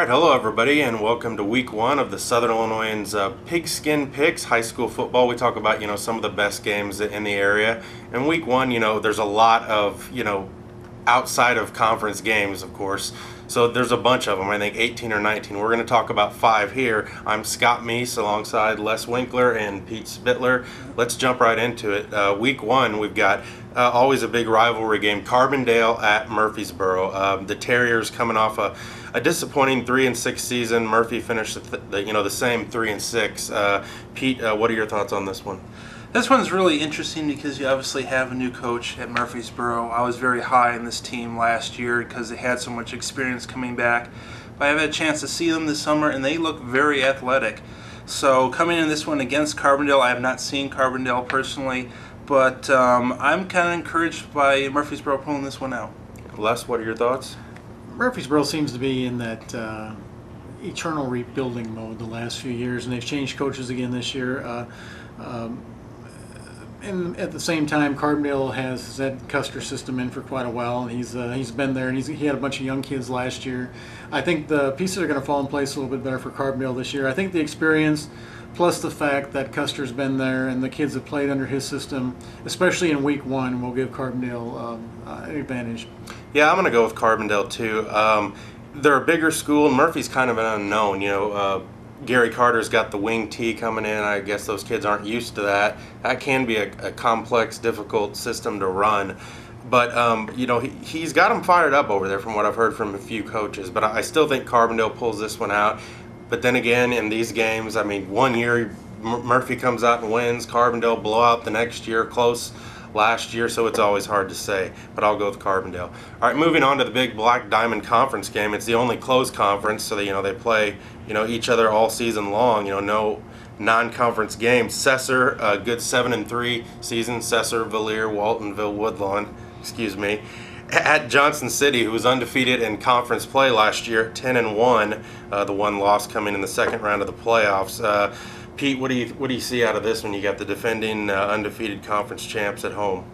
right, hello everybody, and welcome to week one of the Southern Illinoisans Pigskin Picks high school football. We talk about, some of the best games in the area. And week one, there's a lot of, outside of conference games, of course. So there's a bunch of them, I think 18 or 19. We're going to talk about 5 here. I'm Scott Meese alongside Les Winkler and Pete Spittler. Let's jump right into it. Week one, we've got always a big rivalry game, Carbondale at Murfreesboro. The Terriers coming off a disappointing 3-6 season. Murphy finished the same 3-6. Pete, what are your thoughts on this one? This one's really interesting because you obviously have a new coach at Murfreesboro. I was very high in this team last year because they had so much experience coming back. But I've had a chance to see them this summer, and they look very athletic. So coming in this one against Carbondale, I have not seen Carbondale personally, but I'm kind of encouraged by Murfreesboro pulling this one out. Les, what are your thoughts? Murfreesboro seems to be in that eternal rebuilding mode the last few years, and they've changed coaches again this year. And at the same time, Carbondale has had Custer's system in for quite a while. He's been there, and he had a bunch of young kids last year. I think the pieces are going to fall in place a little bit better for Carbondale this year. I think the experience, plus the fact that Custer's been there and the kids have played under his system, especially in week one, will give Carbondale an advantage. Yeah, I'm going to go with Carbondale too. They're a bigger school, and Murphy's kind of an unknown. Gary Carter's got the wing tee coming in. I guess those kids aren't used to that. That can be a complex, difficult system to run. But, he's got them fired up over there from what I've heard from a few coaches. But I still think Carbondale pulls this one out. But then again, in these games, one year Murphy comes out and wins. Carbondale blow out the next year, close last year, so it's always hard to say, but I'll go with Carbondale. All right, moving on to the big Black Diamond Conference game. It's the only closed conference, so they play each other all season long. No non-conference games. Cesar, a good 7-3 season. Cesar, Valier, Waltonville, Woodlawn, at Johnson City, who was undefeated in conference play last year, 10-1. The one loss coming in the second round of the playoffs. Pete, what do you see out of this when you got the defending undefeated conference champs at home?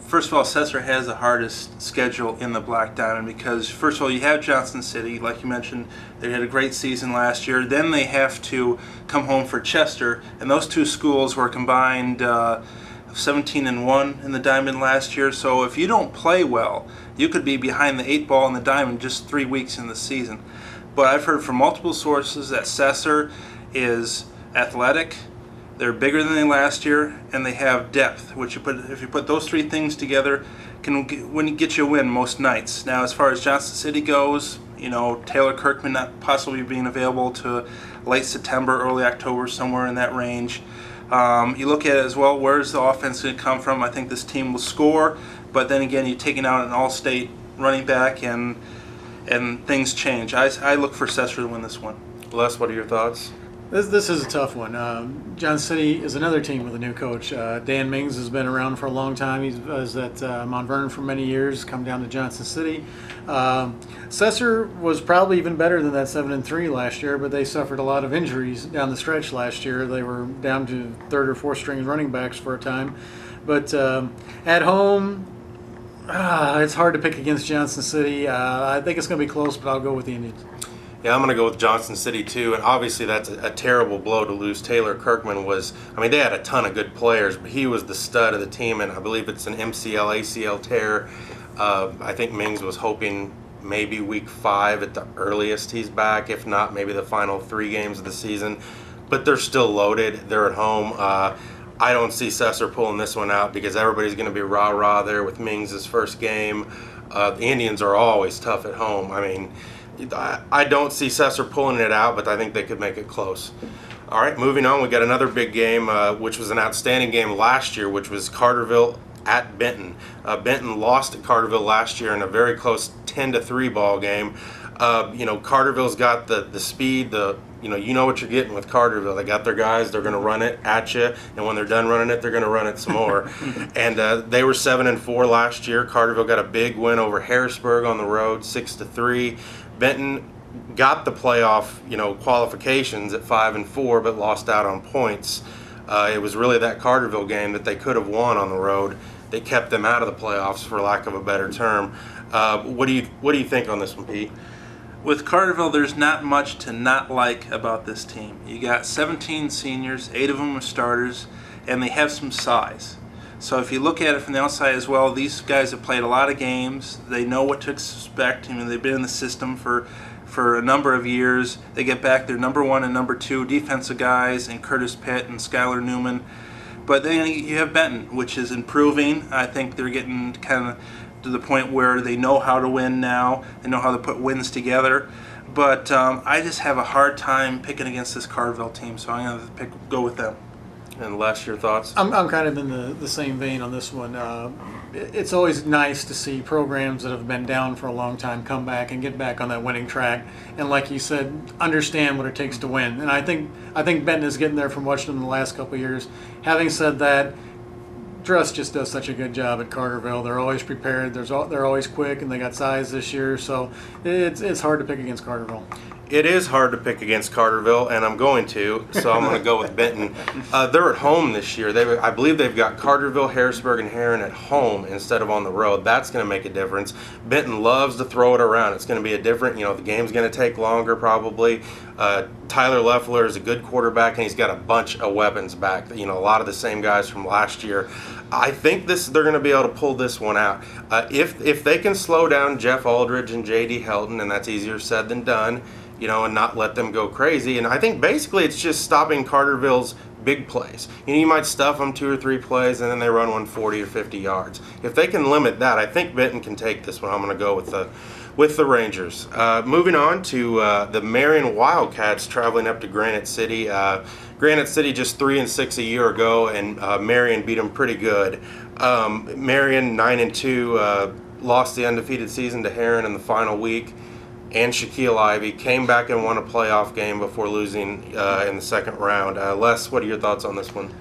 First of all, Cesar has the hardest schedule in the Black Diamond because, first of all, you have Johnson City, like you mentioned. They had a great season last year. Then they have to come home for Chester, and those two schools were combined 17-1 in the Diamond last year. So if you don't play well, you could be behind the 8 ball in the Diamond just 3 weeks in the season. But I've heard from multiple sources that Cesar is athletic, they're bigger than they last year, and they have depth, which if you put those 3 things together, can get you a win most nights. Now, as far as Johnson City goes, Taylor Kirkman not possibly being available to late September, early October, somewhere in that range. You look at it as well, where's the offense going to come from? I think this team will score, but then again, you're taking out an all-state running back, and things change. I look for Cesar to win this one. Les, what are your thoughts? This is a tough one. Johnson City is another team with a new coach. Dan Mings has been around for a long time. He was at Mount Vernon for many years, come down to Johnson City. Cesar was probably even better than that 7-3 last year, but they suffered a lot of injuries down the stretch last year. They were down to 3rd or 4th string running backs for a time. But at home, it's hard to pick against Johnson City. I think it's going to be close, but I'll go with the Indians. Yeah, I'm going to go with Johnson City too, and obviously that's a terrible blow to lose. Taylor Kirkman they had a ton of good players, but he was the stud of the team, and I believe it's an MCL, ACL tear. I think Mings was hoping maybe week 5 at the earliest he's back, if not maybe the final 3 games of the season, but they're still loaded. They're at home. I don't see Cesar pulling this one out because everybody's going to be rah-rah there with Mings' first game. The Indians are always tough at home. I don't see Cesar pulling it out, but I think they could make it close. All right, moving on, we got another big game, which was an outstanding game last year, which was Carterville at Benton. Benton lost at Carterville last year in a very close 10-3 ball game. Carterville's got the speed, you know what you're getting with Carterville. They got their guys, they're going to run it at you, and when they're done running it, they're going to run it some more. And they were 7-4 last year. Carterville got a big win over Harrisburg on the road, 6-3. Benton got the playoff, qualifications at 5-4, but lost out on points. It was really that Carterville game that they could have won on the road. They kept them out of the playoffs, for lack of a better term. What do you think on this one, Pete? With Carterville, there's not much to not like about this team. You got 17 seniors, 8 of them are starters, and they have some size. So if you look at it from the outside as well, these guys have played a lot of games. They know what to expect. They've been in the system for a number of years. They get back their number 1 and number 2 defensive guys in Curtis Pitt and Skylar Newman. But then you have Benton, which is improving. I think they're getting kind of to the point where they know how to win now. They know how to put wins together. But I just have a hard time picking against this Carterville team, so I'm going to go with them. And Les, your thoughts? I'm kind of in the same vein on this one. It's always nice to see programs that have been down for a long time come back and get back on that winning track. And like you said, understand what it takes to win. And I think Benton is getting there from watching them the last couple of years. Having said that, Druss just does such a good job at Carterville. They're always prepared. They're always quick, and they got size this year. So it's hard to pick against Carterville. It is hard to pick against Carterville, and I'm going to, so I'm going to go with Benton. They're at home this year. I believe they've got Carterville, Harrisburg, and Heron at home instead of on the road. That's going to make a difference. Benton loves to throw it around. It's going to be a different, the game's going to take longer probably. Tyler Leffler is a good quarterback, and he's got a bunch of weapons back. A lot of the same guys from last year. I think they're going to be able to pull this one out. If they can slow down Jeff Aldridge and J.D. Helton, and that's easier said than done, and not let them go crazy. And I think basically it's just stopping Carterville's big plays. You might stuff them 2 or 3 plays, and then they run 140 or 50 yards. If they can limit that, I think Benton can take this one. I'm going to go with the Rangers. Moving on to the Marion Wildcats traveling up to Granite City. Granite City just 3-6 a year ago, and Marion beat them pretty good. Marion 9-2 lost the undefeated season to Heron in the final week. And Shaquille Ivey came back and won a playoff game before losing in the second round. Les, what are your thoughts on this one?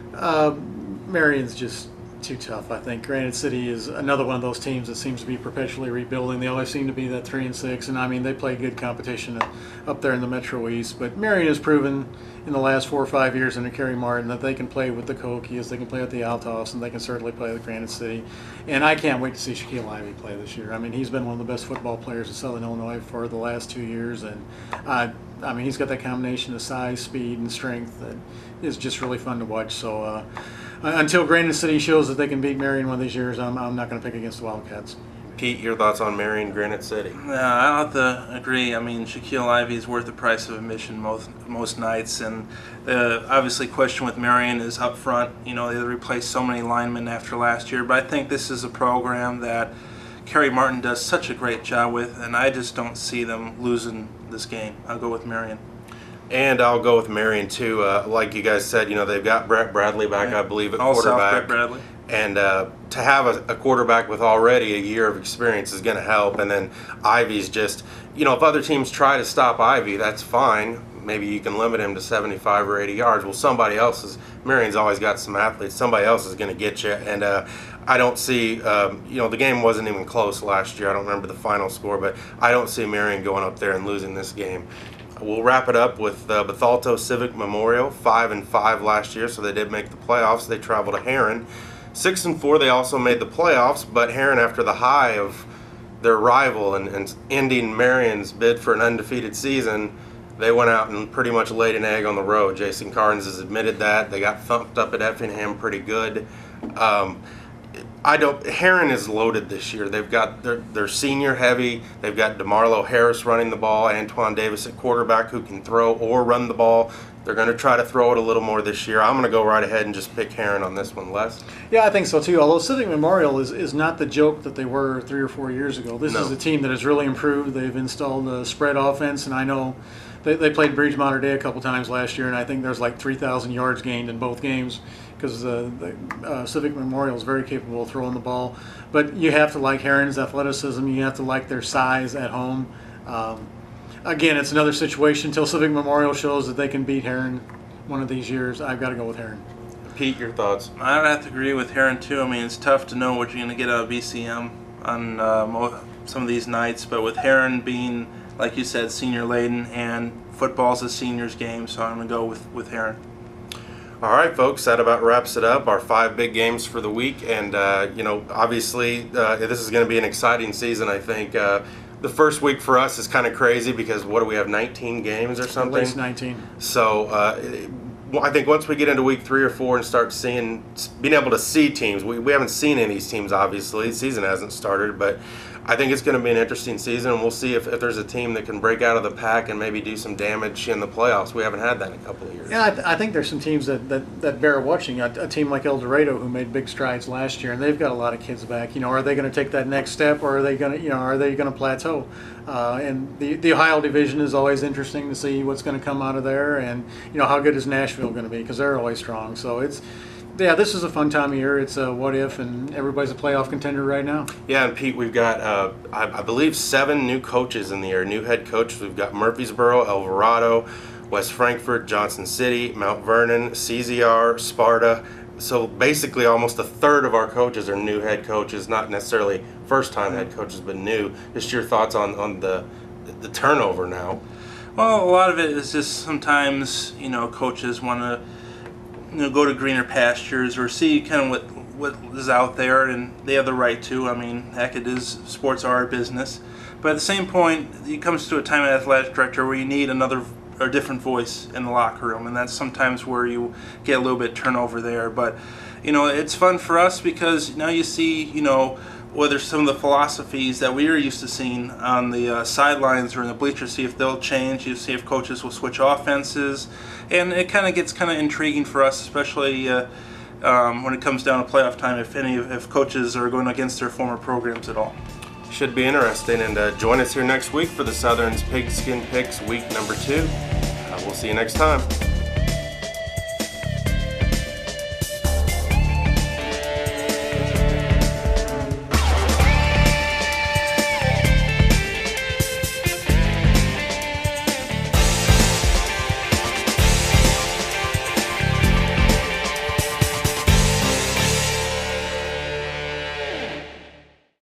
Marion's just too tough, I think. Granite City is another one of those teams that seems to be perpetually rebuilding. They always seem to be that 3-6, and they play good competition up there in the Metro East. But Marion has proven in the last 4 or 5 years under Kerry Martin that they can play with the Kokias, they can play with the Altos, and they can certainly play with Granite City. And I can't wait to see Shaquille Ivey play this year. He's been one of the best football players in Southern Illinois for the last 2 years, and he's got that combination of size, speed, and strength that is just really fun to watch. So until Granite City shows that they can beat Marion one of these years, I'm not going to pick against the Wildcats. Pete, your thoughts on Marion, Granite City? Yeah, I'll have to agree. Shaquille Ivey is worth the price of admission most nights, and the obviously question with Marion is up front. They replaced so many linemen after last year, but I think this is a program that Kerry Martin does such a great job with, and I just don't see them losing this game. I'll go with Marion. And I'll go with Marion too. Like you guys said, they've got Brett Bradley back, I believe, at quarterback. Brett Bradley. And to have a quarterback with already a year of experience is going to help. And then Ivey's just, if other teams try to stop Ivey, that's fine. Maybe you can limit him to 75 or 80 yards. Well, Marion's always got some athletes. Somebody else is going to get you. And I don't see, the game wasn't even close last year. I don't remember the final score, but I don't see Marion going up there and losing this game. We'll wrap it up with Bethalto Civic Memorial, 5-5 last year, so they did make the playoffs. They traveled to Heron. 6-4, they also made the playoffs, but Heron, after the high of their rival and ending Marion's bid for an undefeated season, they went out and pretty much laid an egg on the road. Jason Carnes has admitted that. They got thumped up at Effingham pretty good. Heron is loaded this year. They've got they're senior heavy. They've got DeMarlo Harris running the ball, Antoine Davis at quarterback who can throw or run the ball. They're going to try to throw it a little more this year. I'm going to go right ahead and just pick Heron on this one, Les. Yeah, I think so too. Although Civic Memorial is not the joke that they were 3 or 4 years ago. This is a team that has really improved. They've installed a spread offense, and I know they played Bridge Mater Day a couple times last year, and I think there's like 3,000 yards gained in both games because Civic Memorial is very capable of throwing the ball. But you have to like Heron's athleticism. You have to like their size at home. Again, it's another situation until Civic Memorial shows that they can beat Heron one of these years. I've got to go with Heron. Pete, your thoughts? I'd have to agree with Heron too. It's tough to know what you're going to get out of BCM on some of these nights, but with Heron being, like you said, senior laden, and football's a seniors game, so I'm going to go with Heron. All right, folks, that about wraps it up. Our 5 big games for the week, and obviously this is going to be an exciting season. I think the first week for us is kind of crazy because what do we have, 19 games or something? At least 19. So I think once we get into week 3 or 4 and start being able to see teams, we haven't seen any of these teams, obviously. The season hasn't started, but I think it's going to be an interesting season, and we'll see if there's a team that can break out of the pack and maybe do some damage in the playoffs. We haven't had that in a couple of years. Yeah, I think there's some teams that bear watching. A team like El Dorado, who made big strides last year, and they've got a lot of kids back. Are they going to take that next step, or are they going to plateau? And the Ohio division is always interesting to see what's going to come out of there, and how good is Nashville going to be, because they're always strong. So this is a fun time of year. It's a what if, and everybody's a playoff contender right now. Yeah, and Pete, we've got, I believe, 7 new coaches in the year, new head coaches. We've got Murfreesboro, Alvarado, West Frankfort, Johnson City, Mount Vernon, CZR, Sparta. So basically almost a third of our coaches are new head coaches, not necessarily first-time head coaches, but new. Just your thoughts on the turnover now. Well, a lot of it is just sometimes, coaches want to go to greener pastures or see kind of what is out there, and they have the right to. I mean, heck, sports are a business. But at the same point, it comes to a time as athletic director where you need a different voice in the locker room, and that's sometimes where you get a little bit turnover there. But it's fun for us because now you see whether some of the philosophies that we are used to seeing on the sidelines or in the bleachers, see if they'll change. You see if coaches will switch offenses, and it kind of gets intriguing for us, especially when it comes down to playoff time. If coaches are going against their former programs at all. Should be interesting, and join us here next week for the Southern's Pigskin Picks week number 2. We'll see you next time.